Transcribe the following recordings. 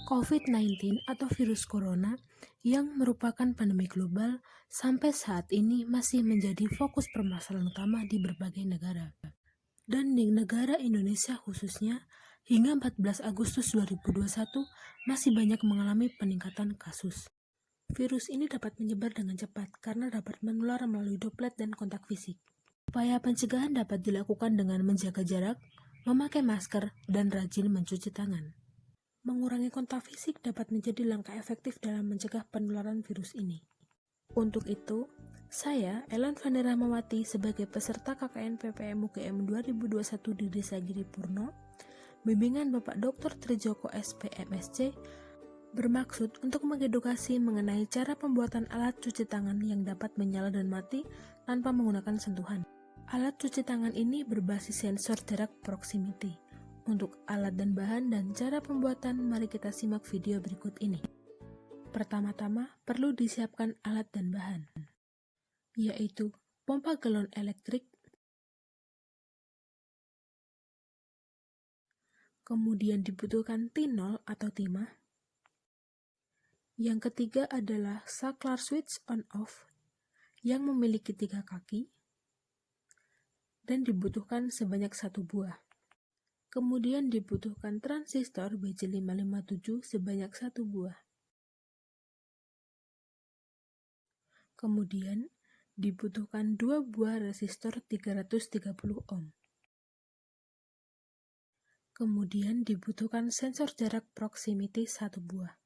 COVID-19 atau virus corona yang merupakan pandemi global sampai saat ini masih menjadi fokus permasalahan utama di berbagai negara. Dan di negara Indonesia khususnya, hingga 14 Agustus 2021 masih banyak mengalami peningkatan kasus. Virus ini dapat menyebar dengan cepat karena dapat menular melalui droplet dan kontak fisik. Upaya pencegahan dapat dilakukan dengan menjaga jarak, memakai masker, dan rajin mencuci tangan. Mengurangi kontak fisik dapat menjadi langkah efektif dalam mencegah penularan virus ini. Untuk itu, saya, Ellen Vani Rahmawati, sebagai peserta KKN PPM UGM 2021 di Desa Giripurno, bimbingan Bapak Dr. Trijoko SP MSc, bermaksud untuk mengedukasi mengenai cara pembuatan alat cuci tangan yang dapat menyala dan mati tanpa menggunakan sentuhan. Alat cuci tangan ini berbasis sensor jarak proximity. Untuk alat dan bahan dan cara pembuatan, mari kita simak video berikut ini. Pertama-tama, perlu disiapkan alat dan bahan, yaitu pompa galon elektrik, kemudian dibutuhkan tinol atau timah. Yang ketiga adalah saklar switch on-off yang memiliki 3 kaki dan dibutuhkan sebanyak 1 buah. Kemudian dibutuhkan transistor BJ557 sebanyak 1 buah. Kemudian dibutuhkan 2 buah resistor 330 ohm. Kemudian dibutuhkan sensor jarak proximity 1 buah.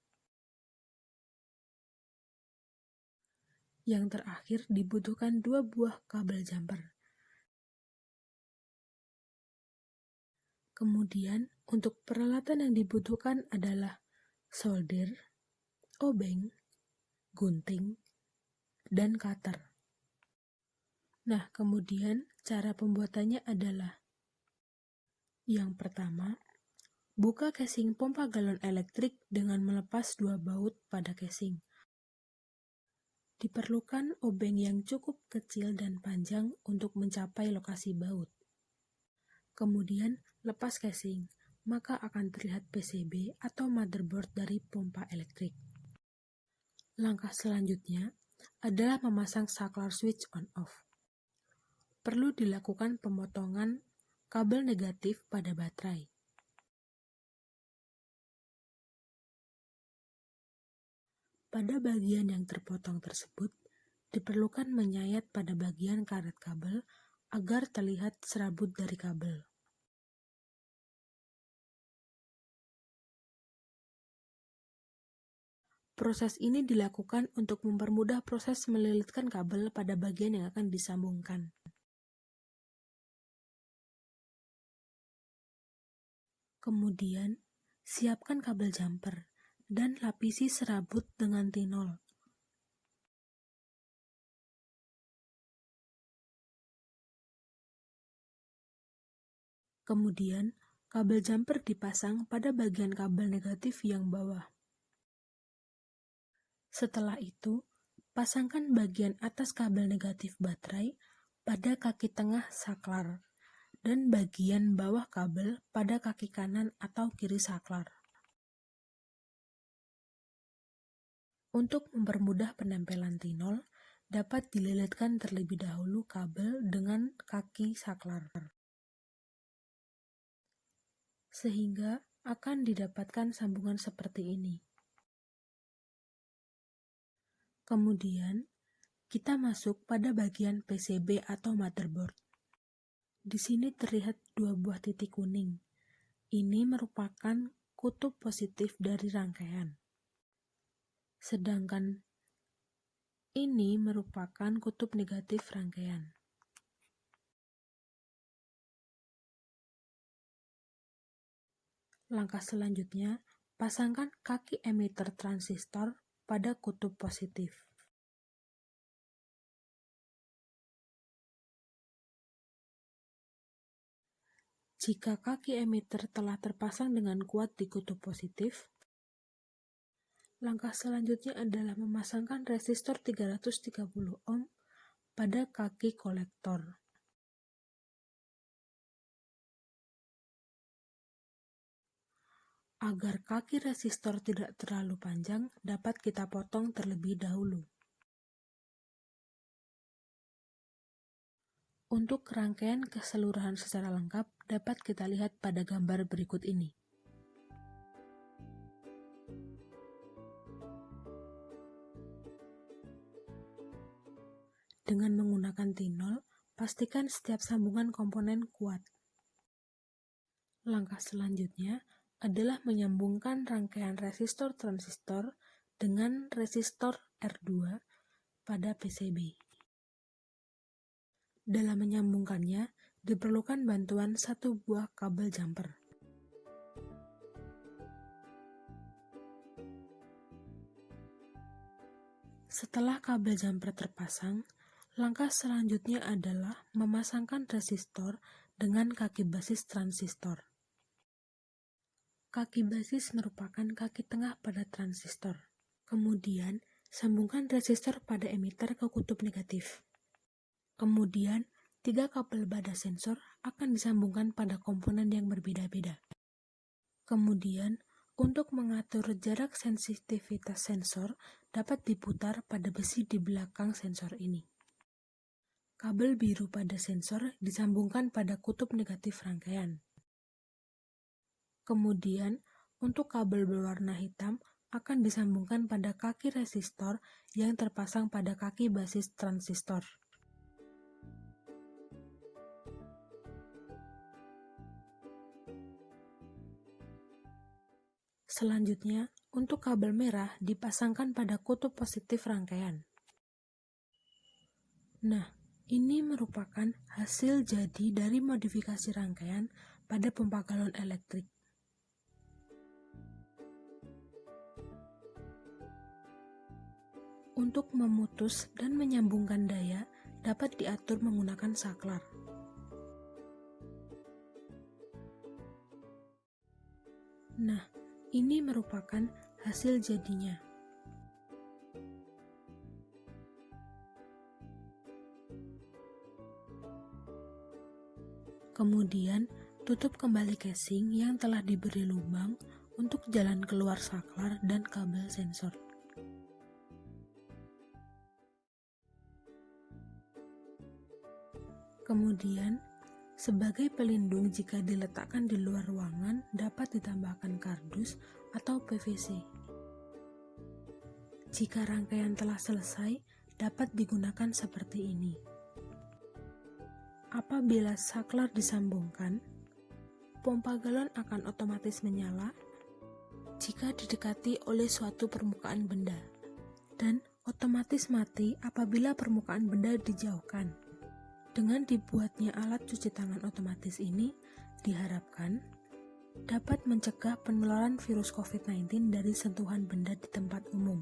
Yang terakhir dibutuhkan 2 buah kabel jumper. Kemudian untuk peralatan yang dibutuhkan adalah solder, obeng, gunting, dan cutter. Nah, kemudian cara pembuatannya adalah: yang pertama, buka casing pompa galon elektrik dengan melepas 2 baut pada casing. Diperlukan obeng yang cukup kecil dan panjang untuk mencapai lokasi baut. Kemudian, lepas casing, maka akan terlihat PCB atau motherboard dari pompa elektrik. Langkah selanjutnya adalah memasang saklar switch on-off. Perlu dilakukan pemotongan kabel negatif pada baterai. Pada bagian yang terpotong tersebut, diperlukan menyayat pada bagian karet kabel agar terlihat serabut dari kabel. Proses ini dilakukan untuk mempermudah proses melilitkan kabel pada bagian yang akan disambungkan. Kemudian, siapkan kabel jumper dan lapisi serabut dengan tinol. Kemudian, kabel jumper dipasang pada bagian kabel negatif yang bawah. Setelah itu, pasangkan bagian atas kabel negatif baterai pada kaki tengah saklar dan bagian bawah kabel pada kaki kanan atau kiri saklar. Untuk mempermudah penempelan tinol, dapat dililitkan terlebih dahulu kabel dengan kaki saklar, sehingga akan didapatkan sambungan seperti ini. Kemudian, kita masuk pada bagian PCB atau motherboard. Di sini terlihat 2 buah titik kuning. Ini merupakan kutub positif dari rangkaian. Sedangkan ini merupakan kutub negatif rangkaian. Langkah selanjutnya, pasangkan kaki emitter transistor pada kutub positif. Jika kaki emitter telah terpasang dengan kuat di kutub positif, langkah selanjutnya adalah memasangkan resistor 330 ohm pada kaki kolektor. Agar kaki resistor tidak terlalu panjang, dapat kita potong terlebih dahulu. Untuk rangkaian keseluruhan secara lengkap dapat kita lihat pada gambar berikut ini. Dengan menggunakan T0, pastikan setiap sambungan komponen kuat. Langkah selanjutnya adalah menyambungkan rangkaian resistor transistor dengan resistor R2 pada PCB. Dalam menyambungkannya, diperlukan bantuan satu buah kabel jumper. Setelah kabel jumper terpasang, langkah selanjutnya adalah memasangkan resistor dengan kaki basis transistor. Kaki basis merupakan kaki tengah pada transistor. Kemudian, sambungkan resistor pada emitter ke kutub negatif. Kemudian, 3 kabel badan sensor akan disambungkan pada komponen yang berbeda-beda. Kemudian, untuk mengatur jarak sensitivitas sensor dapat diputar pada besi di belakang sensor ini. Kabel biru pada sensor disambungkan pada kutub negatif rangkaian. Kemudian, untuk kabel berwarna hitam akan disambungkan pada kaki resistor yang terpasang pada kaki basis transistor. Selanjutnya, untuk kabel merah dipasangkan pada kutub positif rangkaian. Nah, ini merupakan hasil jadi dari modifikasi rangkaian pada pompa galon elektrik. Untuk memutus dan menyambungkan daya dapat diatur menggunakan saklar. Nah, ini merupakan hasil jadinya. Kemudian, tutup kembali casing yang telah diberi lubang untuk jalan keluar saklar dan kabel sensor. Kemudian, sebagai pelindung jika diletakkan di luar ruangan dapat ditambahkan kardus atau PVC. Jika rangkaian telah selesai, dapat digunakan seperti ini. Apabila saklar disambungkan, pompa galon akan otomatis menyala jika didekati oleh suatu permukaan benda, dan otomatis mati apabila permukaan benda dijauhkan. Dengan dibuatnya alat cuci tangan otomatis ini, diharapkan dapat mencegah penularan virus COVID-19 dari sentuhan benda di tempat umum.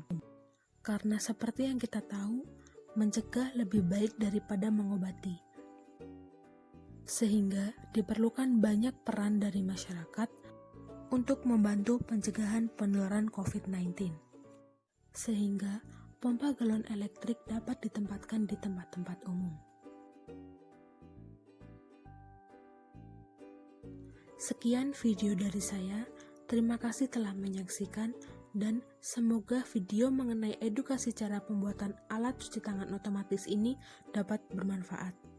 Karena seperti yang kita tahu, mencegah lebih baik daripada mengobati. Sehingga diperlukan banyak peran dari masyarakat untuk membantu pencegahan penularan COVID-19. Sehingga pompa galon elektrik dapat ditempatkan di tempat-tempat umum. Sekian video dari saya, terima kasih telah menyaksikan dan semoga video mengenai edukasi cara pembuatan alat cuci tangan otomatis ini dapat bermanfaat.